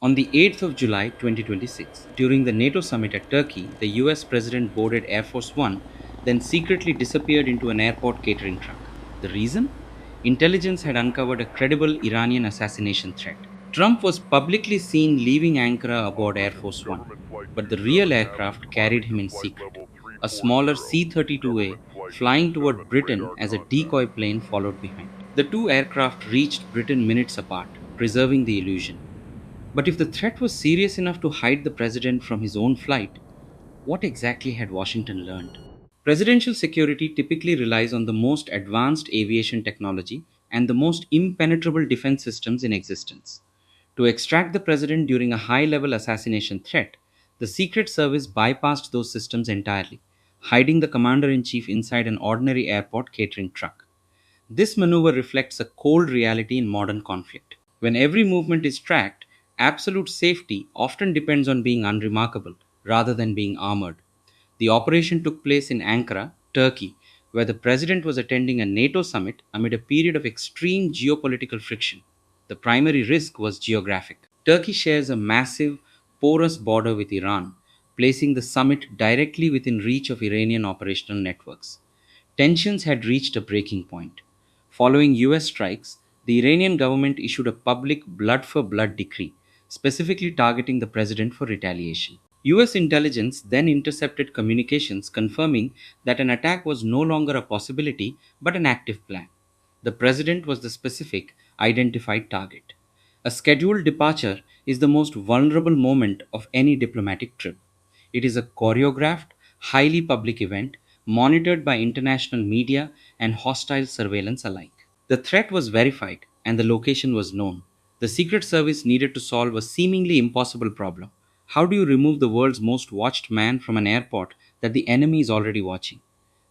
On the 8th of July 2026, during the NATO summit at Turkey, the US President boarded Air Force One, then secretly disappeared into an airport catering truck. The reason? Intelligence had uncovered a credible Iranian assassination threat. Trump was publicly seen leaving Ankara aboard Air Force One, but the real aircraft carried him in secret. A smaller C 32A flying toward Britain as a decoy plane followed behind. The two aircraft reached Britain minutes apart, preserving the illusion. But if the threat was serious enough to hide the president from his own flight, what exactly had Washington learned? Presidential security typically relies on the most advanced aviation technology and the most impenetrable defense systems in existence. To extract the president during a high level assassination threat, the Secret Service bypassed those systems entirely, hiding the commander in chief inside an ordinary airport catering truck. This maneuver reflects a cold reality in modern conflict. When every movement is tracked, absolute safety often depends on being unremarkable rather than being armored. The operation took place in Ankara, Turkey, where the president was attending a NATO summit amid a period of extreme geopolitical friction. The primary risk was geographic. Turkey shares a massive, porous border with Iran, placing the summit directly within reach of Iranian operational networks. Tensions had reached a breaking point. Following US strikes, the Iranian government issued a public blood for blood decree, specifically targeting the president for retaliation. US intelligence then intercepted communications confirming that an attack was no longer a possibility but an active plan. The president was the specific, identified target. A scheduled departure is the most vulnerable moment of any diplomatic trip. It is a choreographed, highly public event monitored by international media and hostile surveillance alike. The threat was verified and the location was known. The Secret Service needed to solve a seemingly impossible problem. How do you remove the world's most watched man from an airport that the enemy is already watching?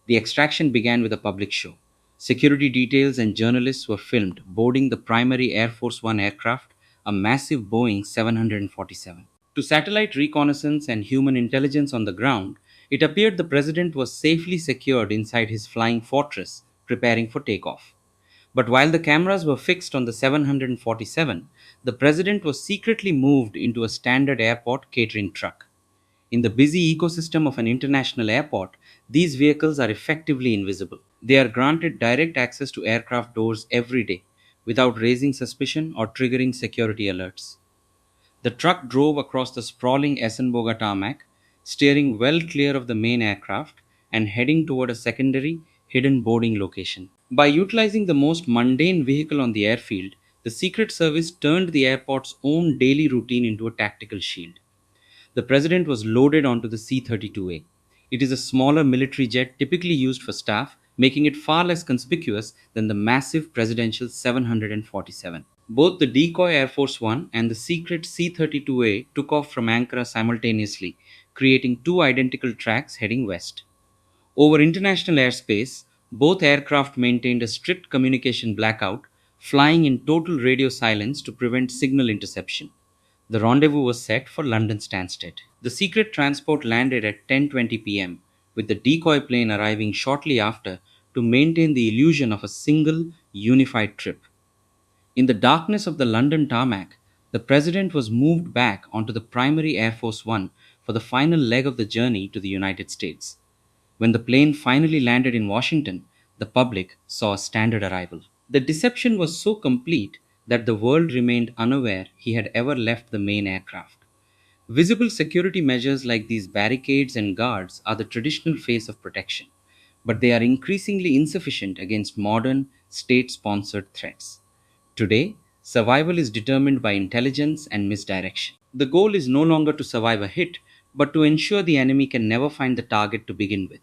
The extraction began with a public show. Security details and journalists were filmed boarding the primary Air Force One aircraft, a massive Boeing 747. To satellite reconnaissance and human intelligence on the ground, it appeared the president was safely secured inside his flying fortress, preparing for takeoff. But while the cameras were fixed on the 747, the president was secretly moved into a standard airport catering truck. In the busy ecosystem of an international airport, these vehicles are effectively invisible. They are granted direct access to aircraft doors every day without raising suspicion or triggering security alerts. The truck drove across the sprawling Essenboga tarmac, steering well clear of the main aircraft and heading toward a secondary, hidden boarding location. By utilizing the most mundane vehicle on the airfield, the Secret Service turned the airport's own daily routine into a tactical shield. The president was loaded onto the C 32A. It is a smaller military jet typically used for staff, making it far less conspicuous than the massive presidential 747. Both the decoy Air Force One and the secret C 32A took off from Ankara simultaneously, creating two identical tracks heading west. Over international airspace, both aircraft maintained a strict communication blackout, flying in total radio silence to prevent signal interception. The rendezvous was set for London Stansted. The secret transport landed at 10:20 p.m., with the decoy plane arriving shortly after to maintain the illusion of a single, unified trip. In the darkness of the London tarmac, the president was moved back onto the primary Air Force One for the final leg of the journey to the United States. When the plane finally landed in Washington, the public saw a standard arrival. The deception was so complete that the world remained unaware he had ever left the main aircraft. Visible security measures like these barricades and guards are the traditional face of protection, but they are increasingly insufficient against modern, state sponsored threats. Today, survival is determined by intelligence and misdirection. The goal is no longer to survive a hit, but to ensure the enemy can never find the target to begin with.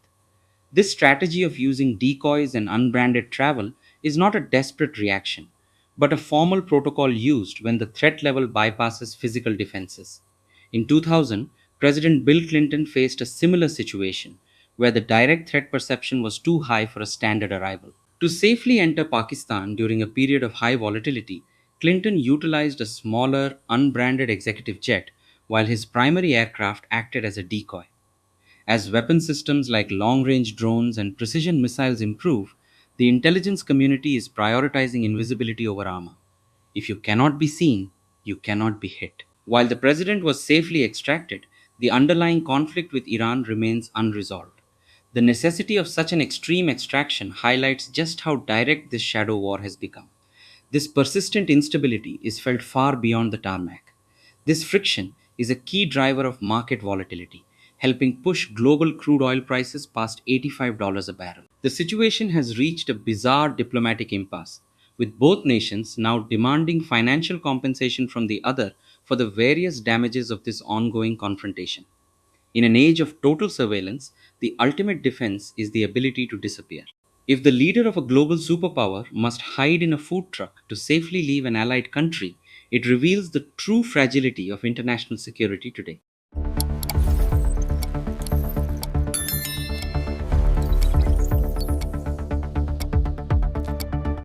This strategy of using decoys and unbranded travel is not a desperate reaction, but a formal protocol used when the threat level bypasses physical defenses. In 2000, President Bill Clinton faced a similar situation where the direct threat perception was too high for a standard arrival. To safely enter Pakistan during a period of high volatility, Clinton utilized a smaller, unbranded executive jet while his primary aircraft acted as a decoy. As weapon systems like long range drones and precision missiles improve, the intelligence community is prioritizing invisibility over armor. If you cannot be seen, you cannot be hit. While the president was safely extracted, the underlying conflict with Iran remains unresolved. The necessity of such an extreme extraction highlights just how direct this shadow war has become. This persistent instability is felt far beyond the tarmac. This friction is a key driver of market volatility, helping push global crude oil prices past $85 a barrel. The situation has reached a bizarre diplomatic impasse, with both nations now demanding financial compensation from the other for the various damages of this ongoing confrontation. In an age of total surveillance, the ultimate defense is the ability to disappear. If the leader of a global superpower must hide in a food truck to safely leave an allied country, it reveals the true fragility of international security today.